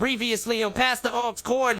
Previously on PASSTHEauxCORD.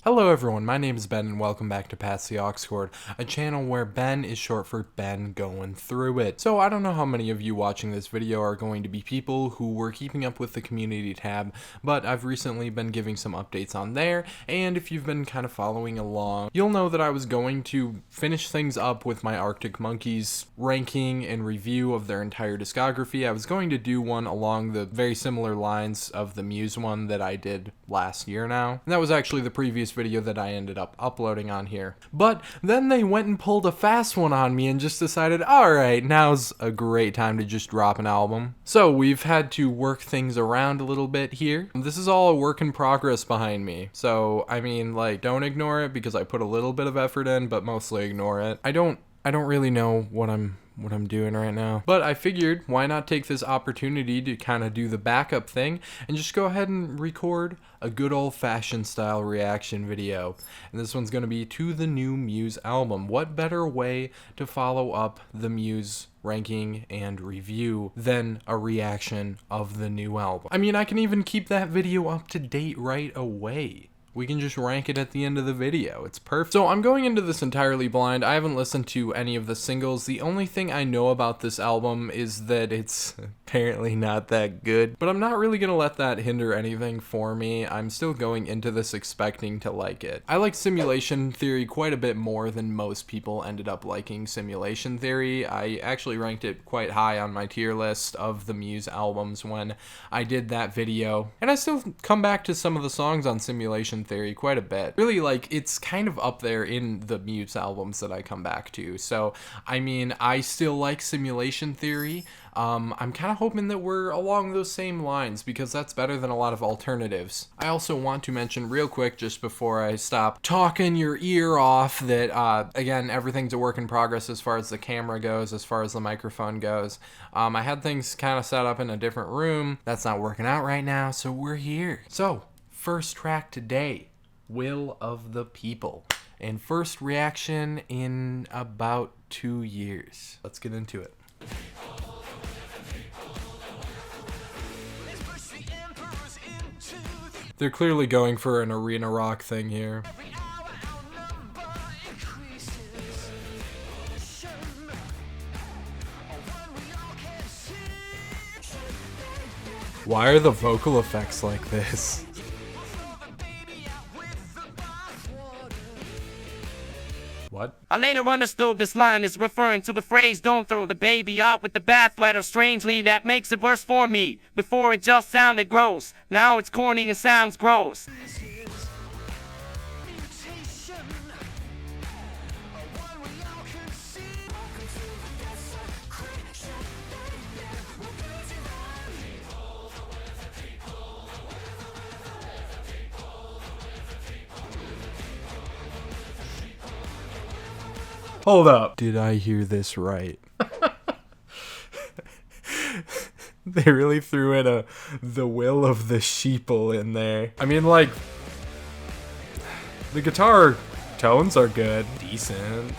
Hello everyone, my name is Ben and welcome back to PASSTHEauxCORD, a channel where Ben is short for Ben Going Through It. So I don't know how many of you watching this video are going to be people who were keeping up with the community tab, but I've recently been giving some updates on there, and if you've been kind of following along, you'll know that I was going to finish things up with my Arctic Monkeys ranking and review of their entire discography. I was going to do one along the very similar lines of the Muse one that I did last year now, and that was actually the previous video that I ended up uploading on here. But then they went and pulled a fast one on me and just decided, alright, now's a great time to just drop an album. So we've had to work things around a little bit here. This is all a work in progress behind me. So, I mean, like, don't ignore it because I put a little bit of effort in, but mostly ignore it. I don't really know what I'm doing right now. But I figured, why not take this opportunity to kind of do the backup thing and just go ahead and record a good old-fashioned style reaction video. And this one's going to be to the new Muse album. What better way to follow up the Muse ranking and review than a reaction of the new album? I mean, I can even keep that video up to date right away. We can just rank it at the end of the video. It's perfect. So I'm going into this entirely blind. I haven't listened to any of the singles. The only thing I know about this album is that it's apparently not that good. But I'm not really gonna let that hinder anything for me. I'm still going into this expecting to like it. I like Simulation Theory quite a bit more than most people ended up liking Simulation Theory. I actually ranked it quite high on my tier list of the Muse albums when I did that video. And I still come back to some of the songs on Simulation Theory quite a bit. Really, like, it's kind of up there in the Muse albums that I come back to. So, I mean, I still like Simulation Theory. I'm kind of hoping that we're along those same lines because that's better than a lot of alternatives. I also want to mention real quick, just before I stop talking your ear off, that, again, everything's a work in progress as far as the camera goes, as far as the microphone goes. I had things kind of set up in a different room. That's not working out right now, so we're here. So, first track today, Will of the People, and first reaction in about 2 years. Let's get into it. They're clearly going for an arena rock thing here. Why are the vocal effects like this? What? I later understood this line is referring to the phrase "don't throw the baby out with the bathwater." Strangely, that makes it worse for me. Before it just sounded gross. Now it's corny and sounds gross. Hold up. Did I hear this right? They really threw in the will of the sheeple in there. I mean, like, the guitar tones are good. Decent.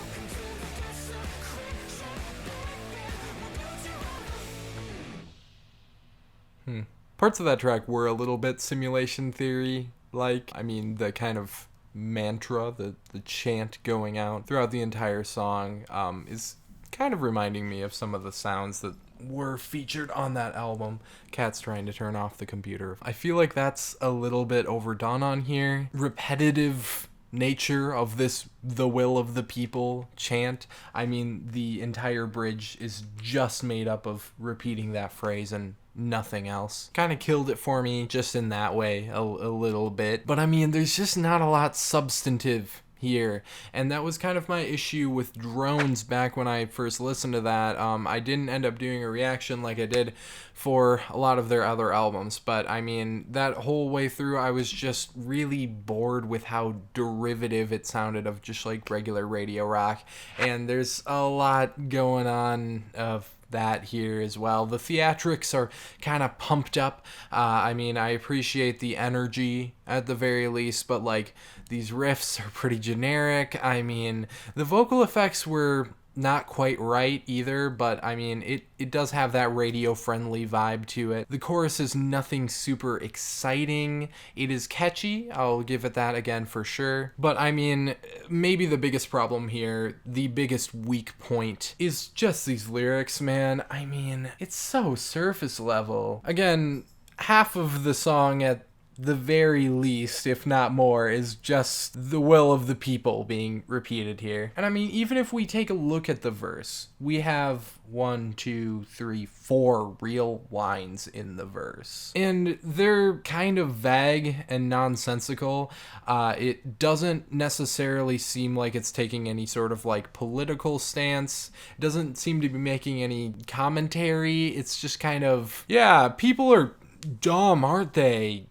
Parts of that track were a little bit Simulation Theory like. I mean, the kind of mantra, the chant going out throughout the entire song is kind of reminding me of some of the sounds that were featured on that album. Cat's trying to turn off the computer. I feel like that's a little bit overdone on here. Repetitive nature of this "the will of the people" chant. I mean, the entire bridge is just made up of repeating that phrase and nothing else. Kind of killed it for me just in that way a little bit. But I mean, there's just not a lot substantive here, and that was kind of my issue with Drones back when I first listened to that. I didn't end up doing a reaction like I did for a lot of their other albums, but I mean, that whole way through I was just really bored with how derivative it sounded of just like regular radio rock, and there's a lot going on of that here as well. The theatrics are kind of pumped up. I mean, I appreciate the energy at the very least, but like these riffs are pretty generic. I mean, the vocal effects were not quite right either, but I mean, it does have that radio-friendly vibe to it. The chorus is nothing super exciting. It is catchy, I'll give it that again for sure. But I mean, maybe the biggest problem here, the biggest weak point, is just these lyrics, man. I mean, it's so surface level. Again, half of the song at the very least, if not more, is just the will of the people being repeated here. And I mean, even if we take a look at the verse, we have 1, 2, 3, 4 real lines in the verse. And they're kind of vague and nonsensical. It doesn't necessarily seem like it's taking any sort of like political stance. It doesn't seem to be making any commentary. It's just kind of, yeah, people are dumb, aren't they?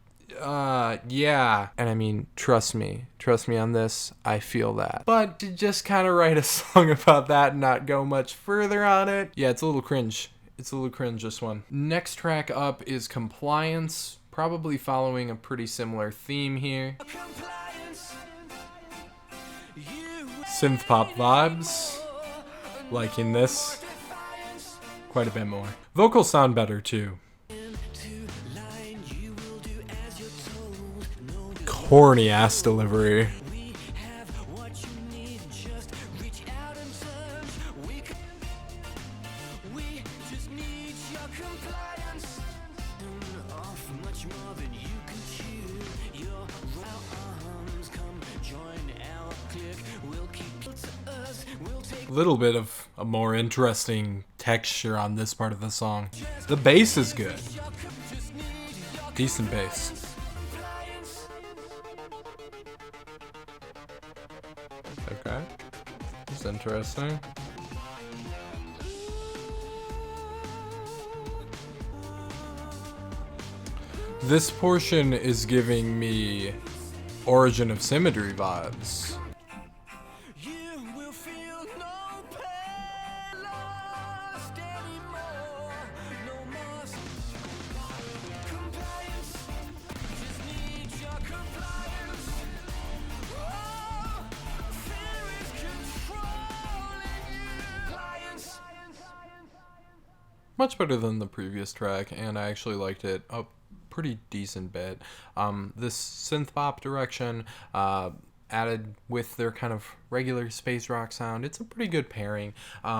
Yeah. And I mean, trust me on this, I feel that. But to just kind of write a song about that and not go much further on it, yeah, it's a little cringe. It's a little cringe, this one. Next track up is Compliance, probably following a pretty similar theme here. Synth pop vibes, like in this, quite a bit more. Vocals sound better too. Horny ass delivery. A little bit of a more interesting texture on this part of the song. The bass is good. Decent bass. Okay, that's interesting. This portion is giving me Origin of Symmetry vibes. Much better than the previous track, and I actually liked it a pretty decent bit. This synth pop direction, added with their kind of regular space rock sound, it's a pretty good pairing.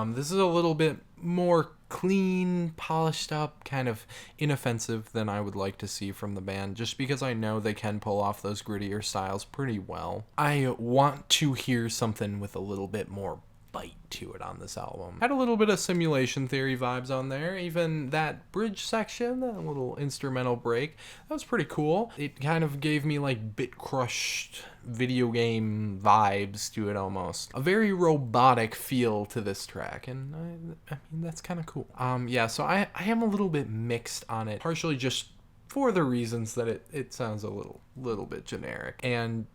This is a little bit more clean, polished up, kind of inoffensive than I would like to see from the band, just because I know they can pull off those grittier styles pretty well. I want to hear something with a little bit more bite to it on this album. Had a little bit of Simulation Theory vibes on there. Even that bridge section, that little instrumental break, that was pretty cool. It kind of gave me like Bit Crushed video game vibes to it almost. A very robotic feel to this track, and I mean, that's kind of cool. Yeah, so I am a little bit mixed on it, partially just for the reasons that it sounds a little bit generic. And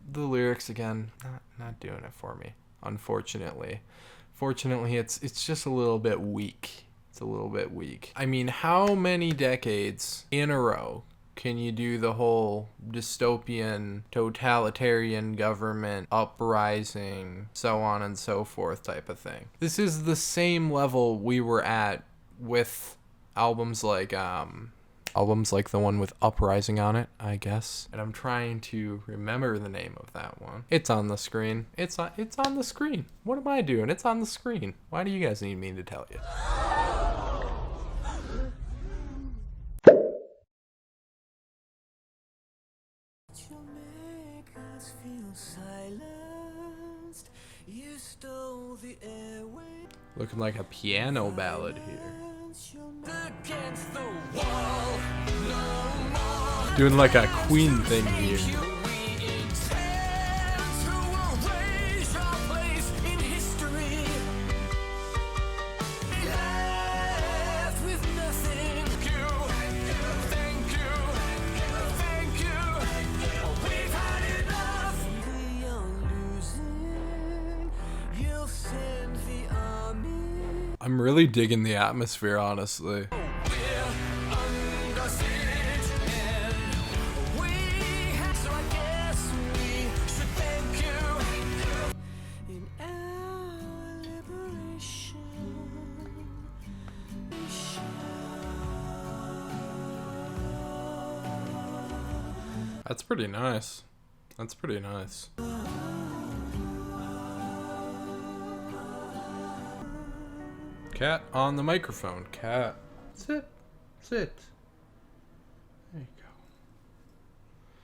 the lyrics, again, not doing it for me. Unfortunately, it's just a little bit weak. It's a little bit weak. I mean, how many decades in a row can you do the whole dystopian, totalitarian government uprising, so on and so forth type of thing? This is the same level we were at with albums like the one with Uprising on it, I guess. And I'm trying to remember the name of that one. It's on the screen. It's on the screen. What am I doing? It's on the screen. Why do you guys need me to tell you? Looking like a piano ballad here. Doing like a Queen thing here. I'm really digging the atmosphere, honestly. That's pretty nice. That's pretty nice. Cat on the microphone. Cat. Sit. Sit. There you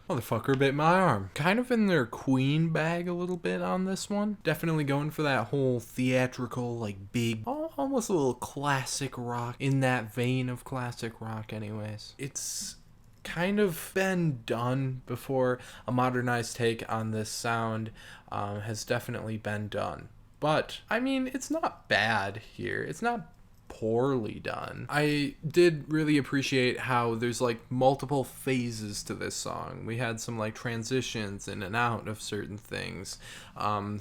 go. Motherfucker bit my arm. Kind of in their Queen bag a little bit on this one. Definitely going for that whole theatrical, like big, almost a little classic rock. In that vein of classic rock anyways. It's kind of been done before. A modernized take on this sound has definitely been done. But, I mean, it's not bad here. It's not poorly done. I did really appreciate how there's like multiple phases to this song. We had some like transitions in and out of certain things.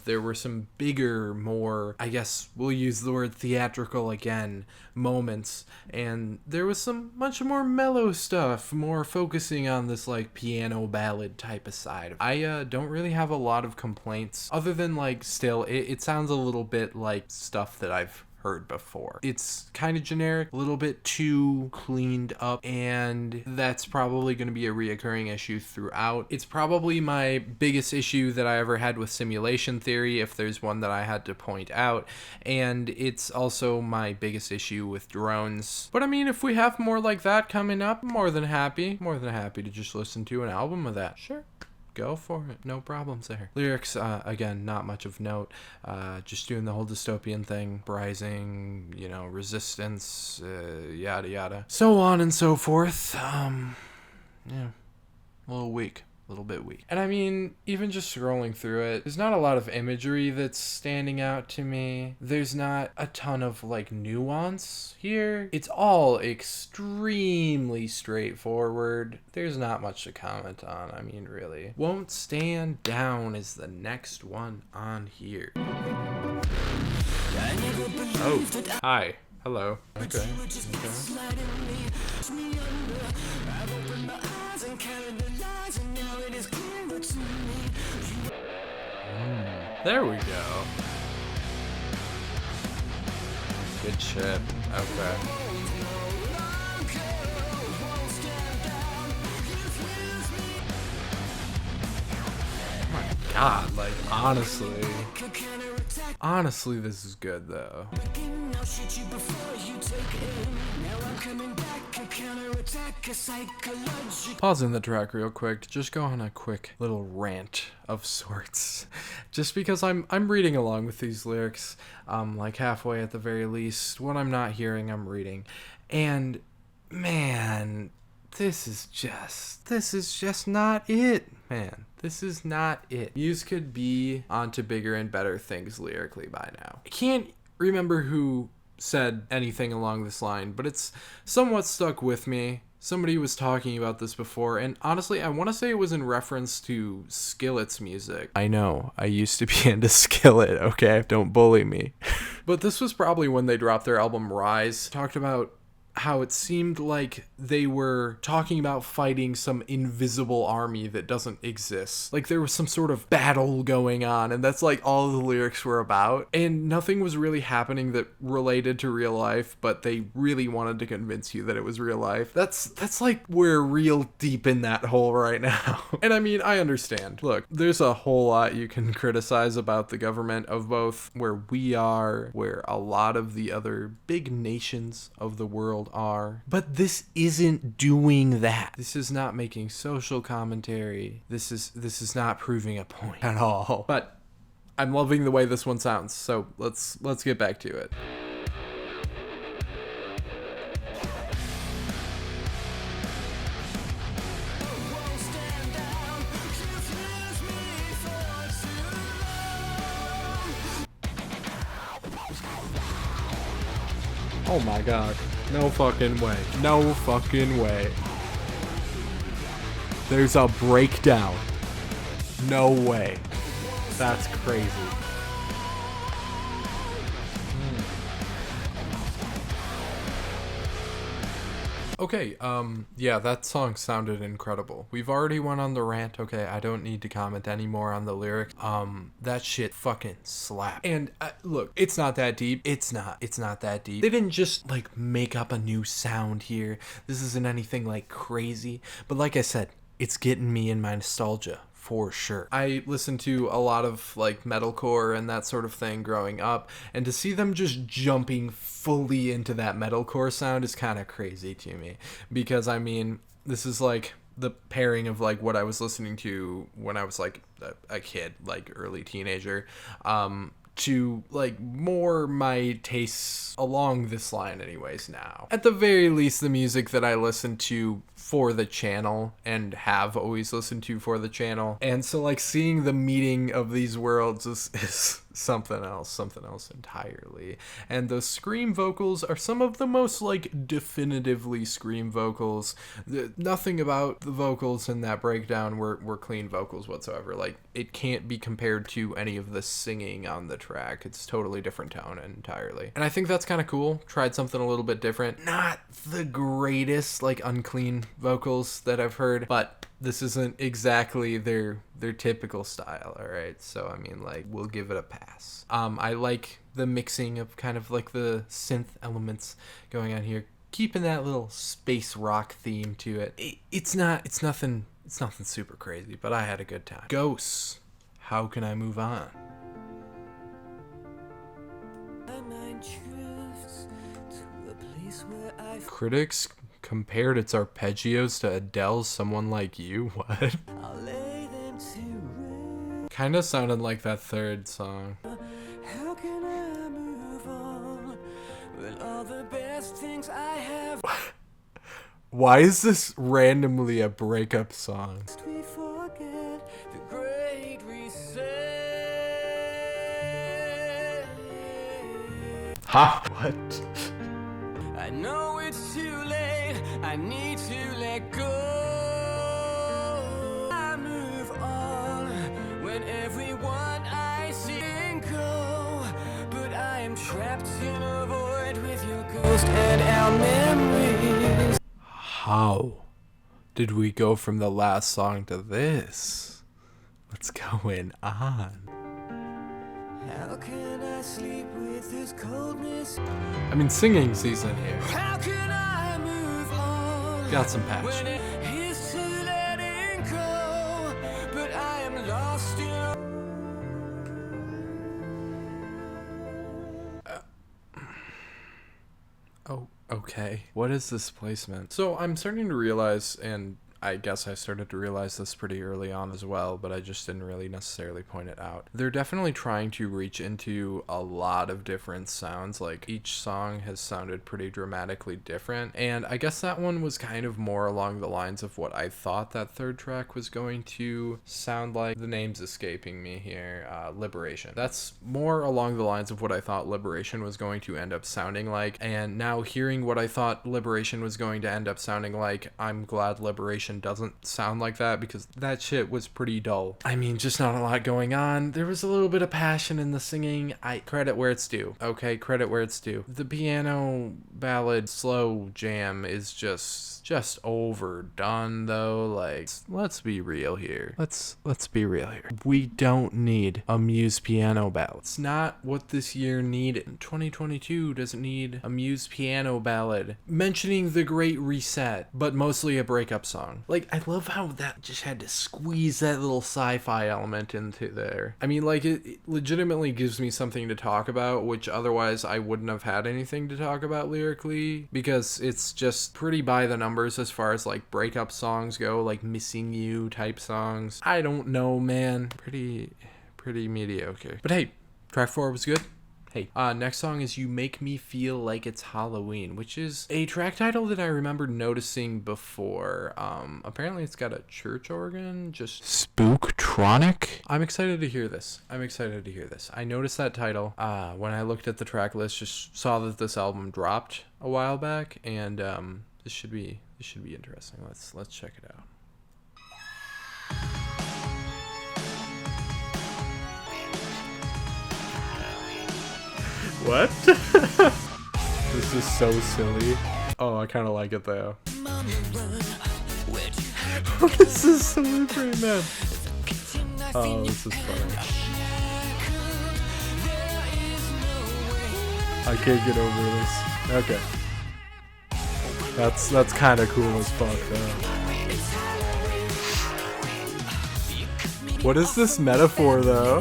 There were some bigger, more, I guess we'll use the word theatrical again, moments, and there was some much more mellow stuff, more focusing on this like piano ballad type of side. I don't really have a lot of complaints other than like still it sounds a little bit like stuff that I've heard before. It's kind of generic, a little bit too cleaned up, and that's probably going to be a reoccurring issue throughout. It's probably my biggest issue that I ever had with Simulation Theory, if there's one that I had to point out, and it's also my biggest issue with Drones. But I mean, if we have more like that coming up, more than happy to just listen to an album of that. Sure. Go for it. No problems there. Lyrics, again, not much of note. Just doing the whole dystopian thing. Rising, you know, resistance, yada yada. So on and so forth. Yeah. A little weak. A little bit weak. And I mean, even just scrolling through it, there's not a lot of imagery that's standing out to me. There's not a ton of like nuance here. It's all extremely straightforward. There's not much to comment on. I mean, really. Won't Stand Down is the next one on here. Oh, hi. Hello. Okay. There we go. Good shit. Okay. Oh my god, like honestly this is good though. Pausing the track real quick to just go on a quick little rant of sorts. Just because I'm reading along with these lyrics, like halfway at the very least. What I'm not hearing, I'm reading. And man, this is just not it, man. This is not it. Muse could be onto bigger and better things lyrically by now. I can't remember who said anything along this line, but it's somewhat stuck with me. Somebody was talking about this before, and honestly, I want to say it was in reference to Skillet's music. I know, I used to be into Skillet, okay? Don't bully me. But this was probably when they dropped their album Rise. Talked about how it seemed like they were talking about fighting some invisible army that doesn't exist. Like there was some sort of battle going on, and that's like all the lyrics were about. And nothing was really happening that related to real life, but they really wanted to convince you that it was real life. That's like we're real deep in that hole right now. And I mean, I understand. Look, there's a whole lot you can criticize about the government of both where we are, where a lot of the other big nations of the world are, but this isn't doing that. This is not making social commentary. This is not proving a point at all. But I'm loving the way this one sounds, so let's get back to it. Oh my god. No fucking way. No fucking way. There's a breakdown. No way. That's crazy. Okay, yeah, that song sounded incredible. We've already went on the rant, okay? I don't need to comment anymore on the lyric. That shit fucking slap. And look, it's not that deep. It's not that deep. They didn't just like make up a new sound here. This isn't anything like crazy. But like I said, it's getting me in my nostalgia. For sure. I listened to a lot of like metalcore and that sort of thing growing up, and to see them just jumping fully into that metalcore sound is kind of crazy to me, because I mean, this is like the pairing of like what I was listening to when I was like a kid, like early teenager, to like more my tastes along this line anyways now. At the very least, the music that I listen to for the channel and have always listened to for the channel. And so like seeing the meeting of these worlds is something else entirely. And the scream vocals are some of the most like definitively scream vocals. Nothing about the vocals in that breakdown were clean vocals whatsoever. Like it can't be compared to any of the singing on the track. It's totally different tone entirely. And I think that's kind of cool. Tried something a little bit different. Not the greatest like unclean vocals that I've heard, but this isn't exactly their typical style, all right? So I mean, like, we'll give it a pass. I like the mixing of kind of like the synth elements going on here, keeping that little space rock theme to it. It's nothing super crazy, but I had a good time. Ghosts, How Can I Move On? Critics compared its arpeggios to Adele's Someone Like You. What? Kinda sounded like that third song. How can I move on when all the best things I have? Why is this randomly a breakup song? We forget the great reset. Ha! What? I know it's too late, I need to let go. I move on when everyone I see go, but I am trapped in a void with your ghost and our memories. How did we go from the last song to this? What's going on? How can I sleep with this coldness? I mean, singing season here. How can I move on? Got some passion. When it is to letting go, but I am lost in Oh, okay. What is this placement? So I'm starting to realize, and I guess I started to realize this pretty early on as well, but I just didn't really necessarily point it out. They're definitely trying to reach into a lot of different sounds. Like each song has sounded pretty dramatically different, and I guess that one was kind of more along the lines of what I thought that third track was going to sound like. The name's escaping me here. Liberation. That's more along the lines of what I thought Liberation was going to end up sounding like, and now hearing what I thought Liberation was going to end up sounding like, I'm glad Liberation doesn't sound like that, because that shit was pretty dull. I mean, just not a lot going on. There was a little bit of passion in the singing. I credit where it's due. Okay, credit where it's due. The piano ballad slow jam is just overdone though. Like, let's be real here. Let's be real here. We don't need a Muse piano ballad. It's not what this year needed. 2022 doesn't need a Muse piano ballad mentioning the Great Reset, but mostly a breakup song. Like, I love how that just had to squeeze that little sci-fi element into there. I mean, like, it legitimately gives me something to talk about, which otherwise I wouldn't have had anything to talk about lyrically, because it's just pretty by the numbers as far as like breakup songs go, like Missing You type songs. I don't know, man. Pretty mediocre. But hey, track 4 was good. Hey, next song is You Make Me Feel Like It's Halloween, which is a track title that I remember noticing before. Apparently it's got a church organ, just spooktronic. I'm excited to hear this. I noticed that title when I looked at the track list, just saw that this album dropped a while back, and this should be interesting. Let's check it out. What? This is so silly. Oh, I kind of like it though. This is so different, man. Oh, this is funny. I can't get over this. Okay. That's kind of cool as fuck though. What is this metaphor though?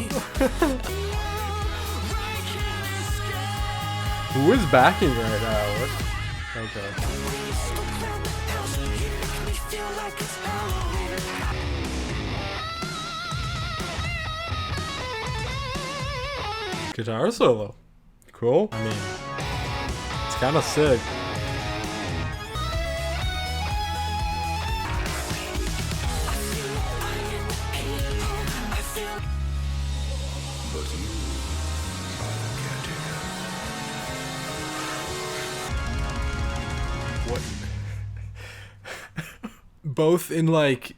Who is backing right now? What? Okay. Guitar solo. Cool. I mean, it's kind of sick. What? Both in like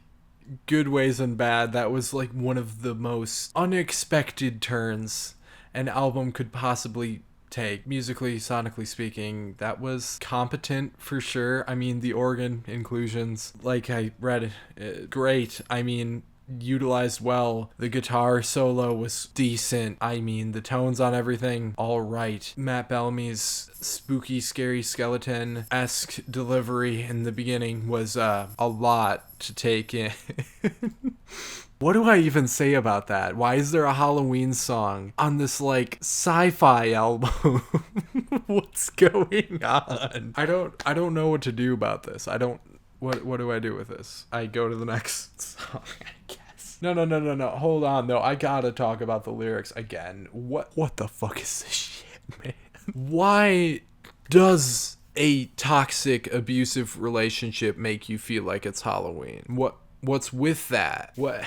good ways and bad. That was like one of the most unexpected turns an album could possibly take. Musically, sonically speaking, that was competent for sure. I mean, the organ inclusions, like I read, great. I mean, utilized well. The guitar solo was decent. I mean, the tones on everything, all right. Matt Bellamy's spooky, scary skeleton-esque delivery in the beginning was a lot to take in. What do I even say about that? Why is there a Halloween song on this like sci-fi album? What's going on? I don't know what to do about this. What do I do with this? I go to the next song, I guess. No. Hold on though. I gotta talk about the lyrics again. What the fuck is this shit, man? Why does a toxic, abusive relationship make you feel like it's Halloween? What's with that? What?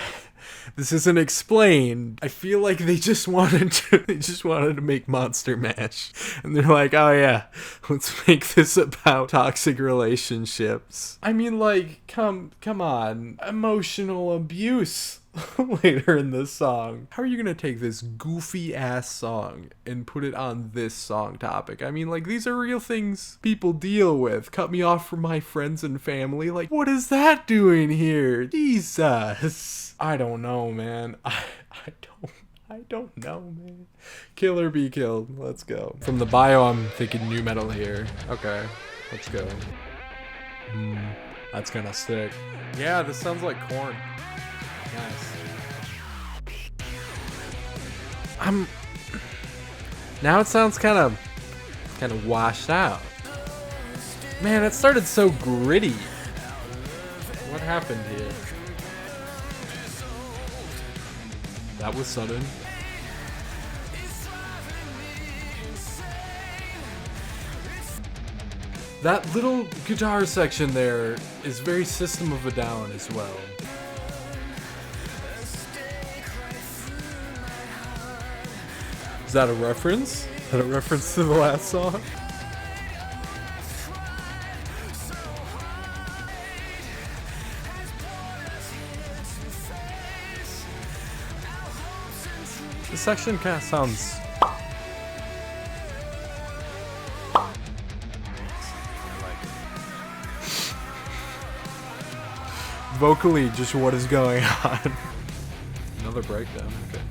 This isn't explained. I feel like they just wanted to make Monster Mash. And they're like, oh yeah, let's make this about toxic relationships. I mean, like, come on. Emotional abuse later in the song. How are you gonna take this goofy ass song and put it on this song topic? I mean, like, these are real things people deal with. Cut me off from my friends and family. Like, what is that doing here? Jesus. I don't know, man. I don't know, man. Kill or be killed. Let's go. From the bio, I'm thinking new metal here. Okay, let's go. That's kind of sick. Yeah, this sounds like Korn. Nice. Now it sounds kind of washed out. Man, it started so gritty. What happened here? That was sudden. That little guitar section there is very System of a Down as well. Is that a reference? Is that a reference to the last song? This section kind of sounds... Vocally, just what is going on? Another breakdown, okay.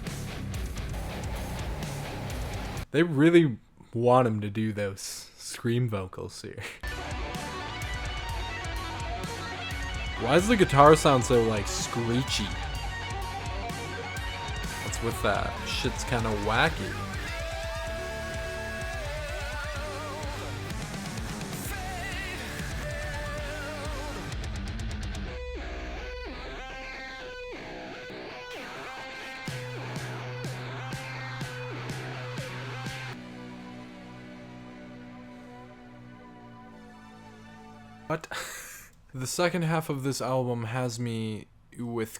They really want him to do those scream vocals here. Why does the guitar sound so, like, screechy? What's with that? Shit's kind of wacky. What? The second half of this album has me with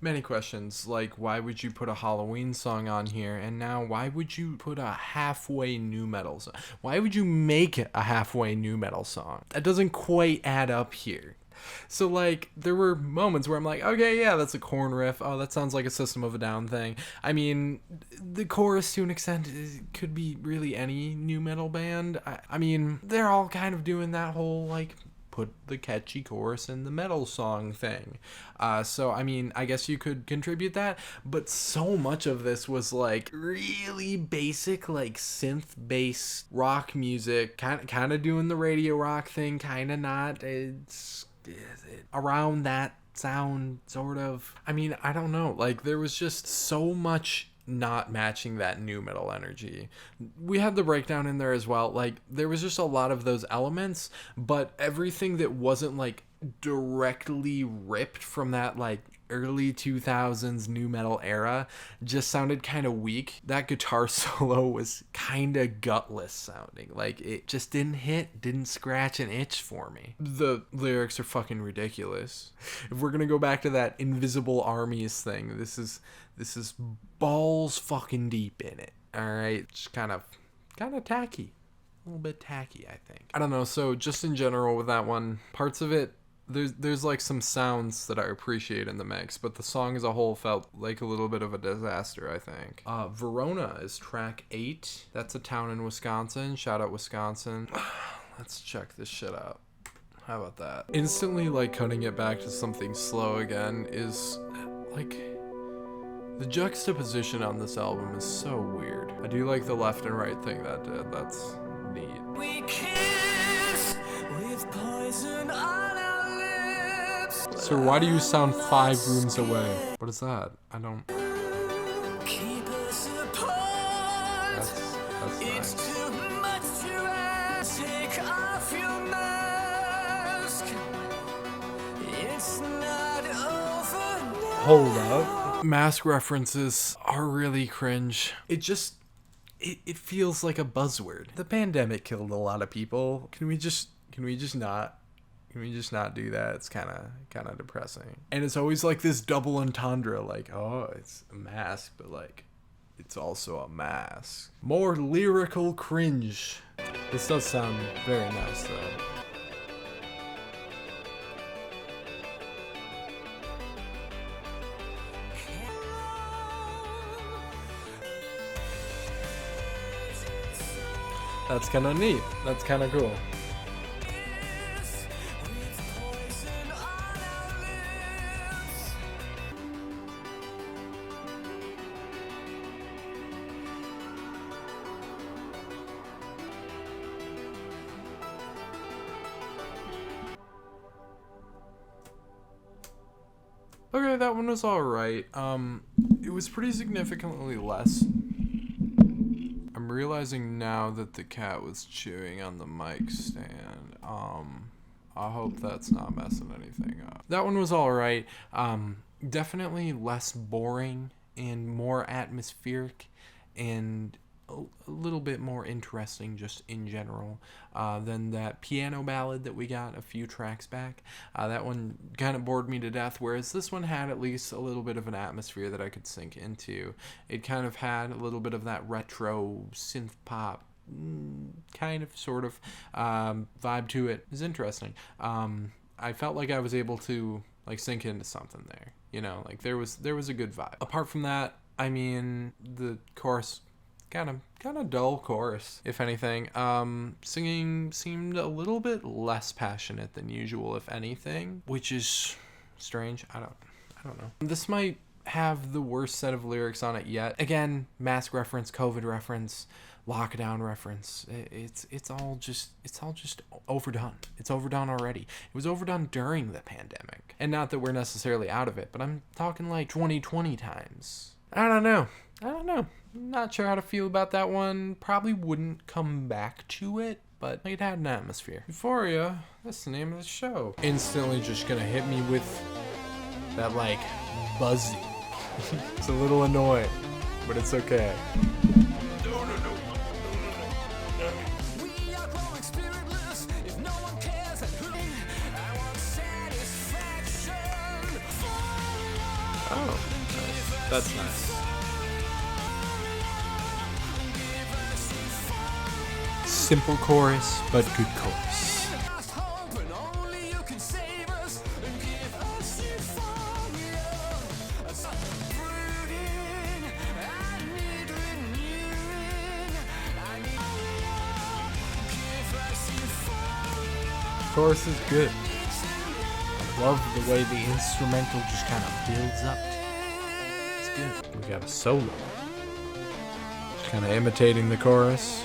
many questions, like why would you put a Halloween song on here, and now why would you put a halfway nu metal song? Why would you make a halfway nu metal song? That doesn't quite add up here. So, like, there were moments where I'm like, okay, yeah, that's a Korn riff. Oh, that sounds like a System of a Down thing. I mean, the chorus, to an extent, could be really any new metal band. I mean, they're all kind of doing that whole, like, put the catchy chorus in the metal song thing. So, I mean, I guess you could contribute that, but so much of this was, like, really basic, like, synth-based rock music, kind of doing the radio rock thing, kind of not. It's around that sound, sort of. I mean, I don't know. Like, there was just so much not matching that new metal energy. We had the breakdown in there as well. Like, there was just a lot of those elements, but everything that wasn't, like, directly ripped from that, like, early 2000s new metal era just sounded kind of weak. That guitar solo was kind of gutless sounding. Like, it just didn't scratch an itch for me. The lyrics are fucking ridiculous. If we're gonna go back to that Invisible Armies thing, this is balls fucking deep in it. All right, just kind of tacky, a little bit tacky, I think. I don't know. So just in general with that one, parts of it, there's like some sounds that I appreciate in the mix, but the song as a whole felt like a little bit of a disaster, I think. Verona is track 8. That's a town in Wisconsin. Shout out Wisconsin. Let's check this shit out. How about that? Instantly, like, cutting it back to something slow again is, like, the juxtaposition on this album is so weird. I do like the left and right thing that did. That's neat. We kiss with poison on our lips. Sir, why do you sound 5 rooms away? What is that? I don't... Keep us apart. That's It's nice. too much to ask. Take off your mask. It's not over now. Hold up. Mask references are really cringe. It feels like a buzzword. The pandemic killed a lot of people. Can we just not do that? It's kind of depressing. And it's always like this double entendre, like, oh, it's a mask, but like it's also a mask. More lyrical cringe. This does sound very nice though. That's kind of neat. That's kind of cool. With poison on our lips. Okay, that one was alright. It was pretty significantly less. I'm realizing now that the cat was chewing on the mic stand. I hope that's not messing anything up. That one was alright. Definitely less boring and more atmospheric and a little bit more interesting just in general than that piano ballad that we got a few tracks back. That one kind of bored me to death, whereas this one had at least a little bit of an atmosphere that I could sink into. It kind of had a little bit of that retro synth pop kind of sort of vibe to it. It was interesting. I felt like I was able to like sink into something there, you know, like there was a good vibe. Apart from that, I mean, the chorus kind of dull chorus, if anything. Singing seemed a little bit less passionate than usual, if anything, which is strange. I don't know. This might have the worst set of lyrics on it yet. Again, mask reference, COVID reference, lockdown reference. It's all just overdone. It's overdone already. It was overdone during the pandemic, and not that we're necessarily out of it, but I'm talking like 2020 times. I don't know. Not sure how to feel about that one. Probably wouldn't come back to it, but it had an atmosphere. Euphoria, that's the name of the show. Instantly just gonna hit me with that, like, buzzing. It's a little annoying, but it's okay. We are growing spiritless. If no one cares, then who? I want satisfaction. Oh, nice. That's nice. Simple chorus, but good chorus. Lost hope, and only you can save us. chorus is good. I love the way the instrumental just kind of builds up. It's good. We got a solo. Just kind of imitating the chorus.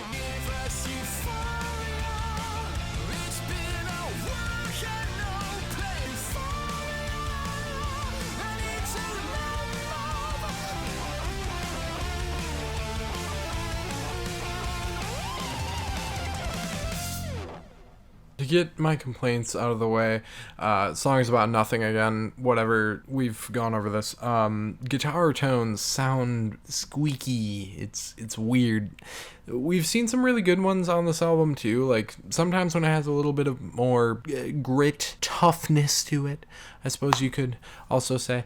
To get my complaints out of the way, song is about nothing again, whatever, we've gone over this. Guitar tones sound squeaky, it's weird. We've seen some really good ones on this album too, like sometimes when it has a little bit of more grit, toughness to it, I suppose you could also say.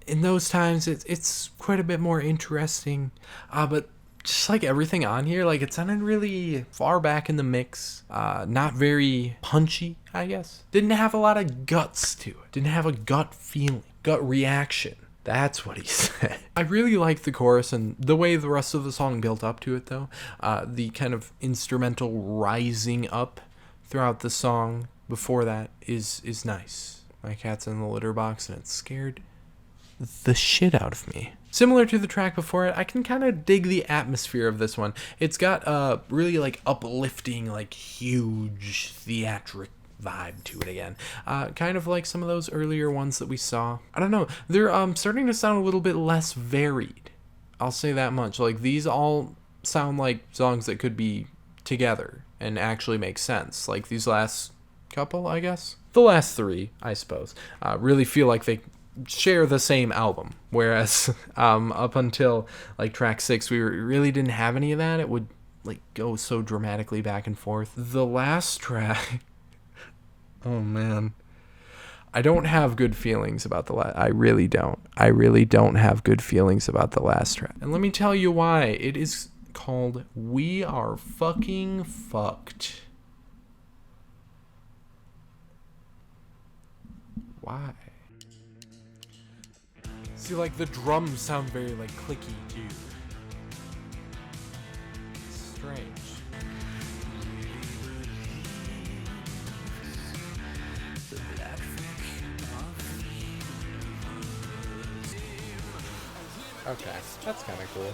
In those times, it's quite a bit more interesting, but just like everything on here, like it sounded really far back in the mix, not very punchy, I guess. Didn't have a lot of guts to it. Didn't have a gut feeling, gut reaction. That's what he said. I really like the chorus and the way the rest of the song built up to it though. The kind of instrumental rising up throughout the song before that is nice. My cat's in the litter box and it scared the shit out of me. Similar to the track before it, I can kind of dig the atmosphere of this one. It's got a really like uplifting, like huge theatric vibe to it again. Kind of like some of those earlier ones that we saw. I don't know. They're starting to sound a little bit less varied. I'll say that much. Like these all sound like songs that could be together and actually make sense. Like these last couple, I guess. The last three, I suppose, really feel like they share the same album, whereas up until like track 6 we really didn't have any of that. It would like go so dramatically back and forth. The last track, oh man, I don't have good feelings about the last. I really don't have good feelings about the last track, and let me tell you why. It is called We Are Fucking Fucked. Why? See, like, the drums sound very, like, clicky, too. Strange. Okay, that's kind of cool.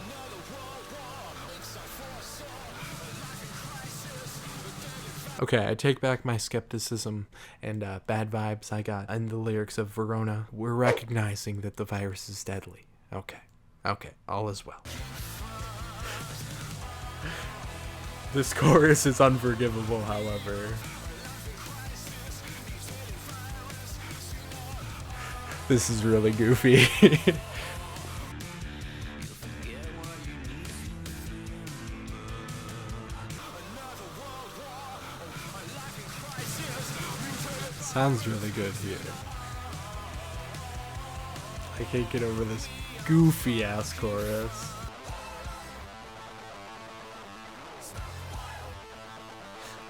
Okay, I take back my skepticism and bad vibes I got in the lyrics of Verona. We're recognizing that the virus is deadly. Okay, all is well. This chorus is unforgivable, however. This is really goofy. Sounds really good here. I can't get over this goofy ass chorus.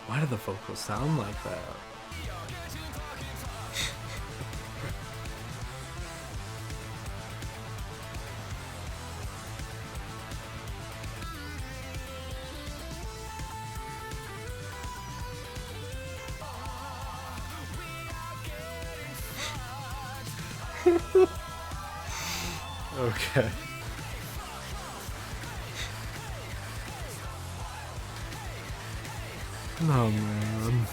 Why do the vocals sound like that? Okay. Oh man.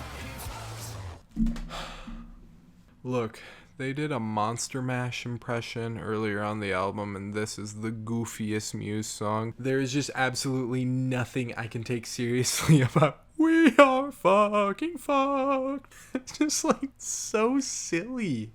Look, they did a Monster Mash impression earlier on the album, and this is the goofiest Muse song. There is just absolutely nothing I can take seriously about We Are Fucking Fucked. It's just like so silly.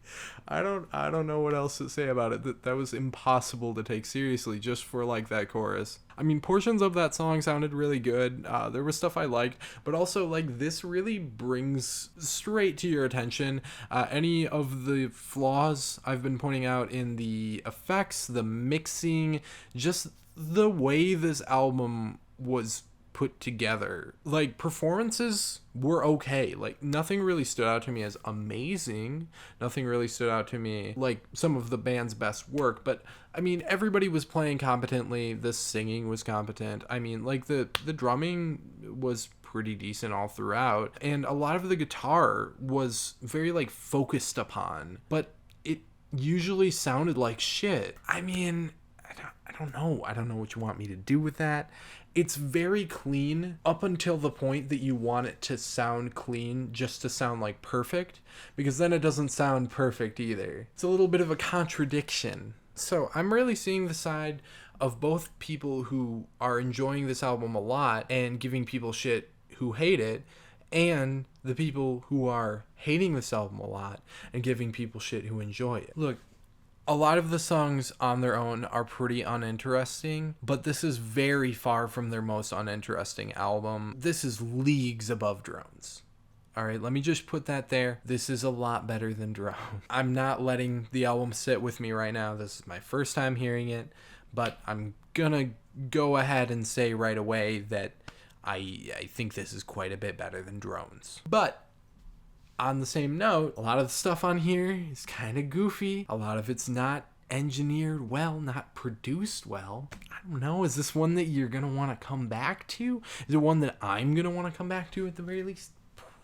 I don't know what else to say about it. That was impossible to take seriously just for like that chorus. I mean, portions of that song sounded really good. There was stuff I liked, but also like this really brings straight to your attention any of the flaws I've been pointing out in the effects, the mixing, just the way this album was put together. Like, performances were okay. Like, nothing really stood out to me as amazing. Nothing really stood out to me like some of the band's best work, but I mean, everybody was playing competently. The singing was competent. I mean, like, the drumming was pretty decent all throughout, and a lot of the guitar was very like focused upon, but it usually sounded like shit. I mean, I don't know. I don't know what you want me to do with that. It's very clean up until the point that you want it to sound clean, just to sound like perfect, because then it doesn't sound perfect either. It's a little bit of a contradiction. So I'm really seeing the side of both people who are enjoying this album a lot and giving people shit who hate it, and the people who are hating this album a lot and giving people shit who enjoy it. Look, a lot of the songs on their own are pretty uninteresting, but this is very far from their most uninteresting album. This is leagues above Drones. Alright, let me just put that there. This is a lot better than Drone. I'm not letting the album sit with me right now. This is my first time hearing it, but I'm gonna go ahead and say right away that I think this is quite a bit better than Drones. But on the same note, a lot of the stuff on here is kind of goofy. A lot of it's not engineered well, not produced well. I don't know. Is this one that you're going to want to come back to? Is it one that I'm going to want to come back to at the very least?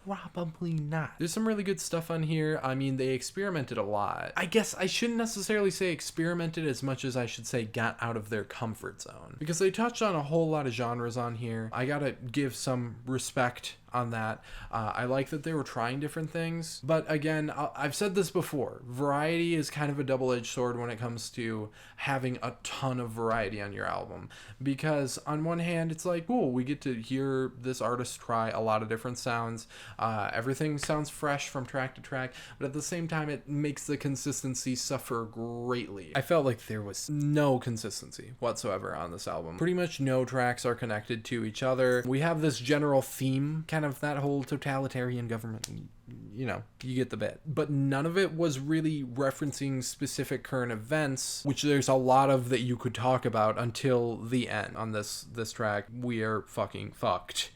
Probably not. There's some really good stuff on here. I mean, they experimented a lot. I guess I shouldn't necessarily say experimented as much as I should say got out of their comfort zone, because they touched on a whole lot of genres on here. I gotta give some respect on that. I like that they were trying different things, but again, I've said this before, variety is kind of a double-edged sword when it comes to having a ton of variety on your album, because on one hand it's like, cool, we get to hear this artist try a lot of different sounds. Everything sounds fresh from track to track, but at the same time it makes the consistency suffer greatly. I felt like there was no consistency whatsoever on this album. Pretty much no tracks are connected to each other. We have this general theme, kind of that whole totalitarian government, you know, you get the bit, but none of it was really referencing specific current events, which there's a lot of that you could talk about until the end. On this track, We Are Fucking Fucked,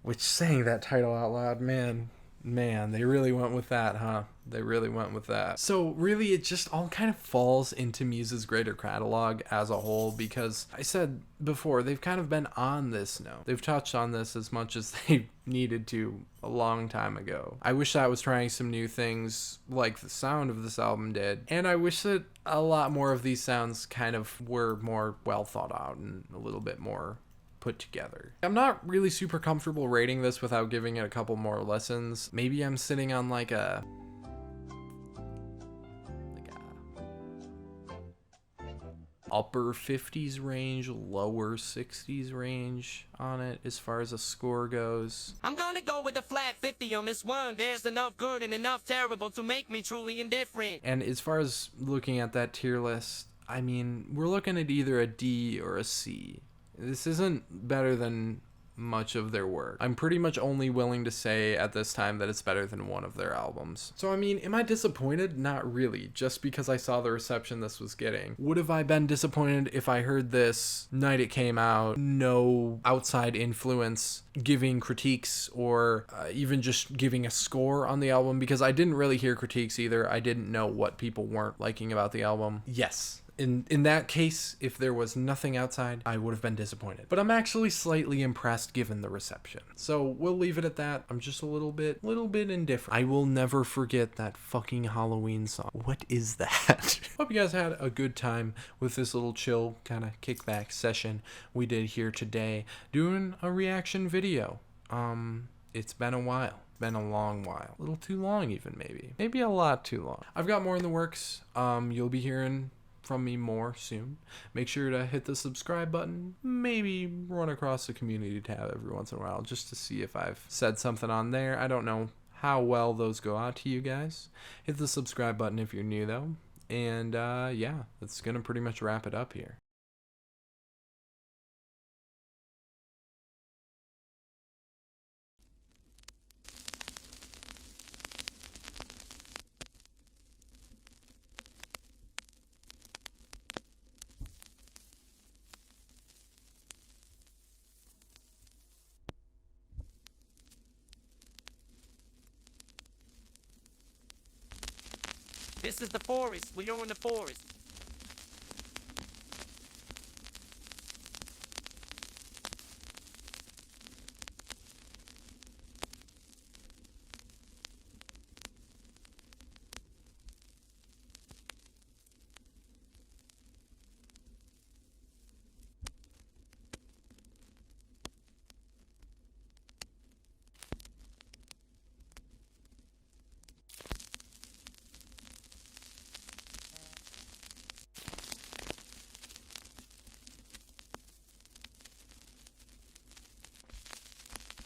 which, saying that title out loud, man, they really went with that, huh? They really went with that. So really, it just all kind of falls into Muse's greater catalog as a whole, because I said before, they've kind of been on this note. They've touched on this as much as they needed to a long time ago. I wish that was trying some new things like the sound of this album did, and I wish that a lot more of these sounds kind of were more well thought out and a little bit more put together. I'm not really super comfortable rating this without giving it a couple more listens. Maybe I'm sitting on like a upper 50s range, lower 60s range on it as far as a score goes. I'm gonna go with a flat 50 on this one. There's enough good and enough terrible to make me truly indifferent. And as far as looking at that tier list, I mean, we're looking at either a D or a C. This isn't better than much of their work. I'm pretty much only willing to say at this time that it's better than one of their albums. So I mean, am I disappointed? Not really, just because I saw the reception this was getting. Would have I been disappointed if I heard this night it came out, no outside influence giving critiques or even just giving a score on the album? Because I didn't really hear critiques either. I didn't know what people weren't liking about the album. Yes. In that case, if there was nothing outside, I would have been disappointed. But I'm actually slightly impressed given the reception. So we'll leave it at that. I'm just a little bit indifferent. I will never forget that fucking Halloween song. What is that? Hope you guys had a good time with this little chill kind of kickback session we did here today, doing a reaction video. It's been a while. Been a long while. A little too long even, maybe a lot too long. I've got more in the works. You'll be hearing from me more soon. Make sure to hit the subscribe button, maybe run across the community tab every once in a while just to see if I've said something on there. I don't know how well those go out to you guys. Hit the subscribe button if you're new though, and yeah, that's gonna pretty much wrap it up here. This is the forest. We are in the forest.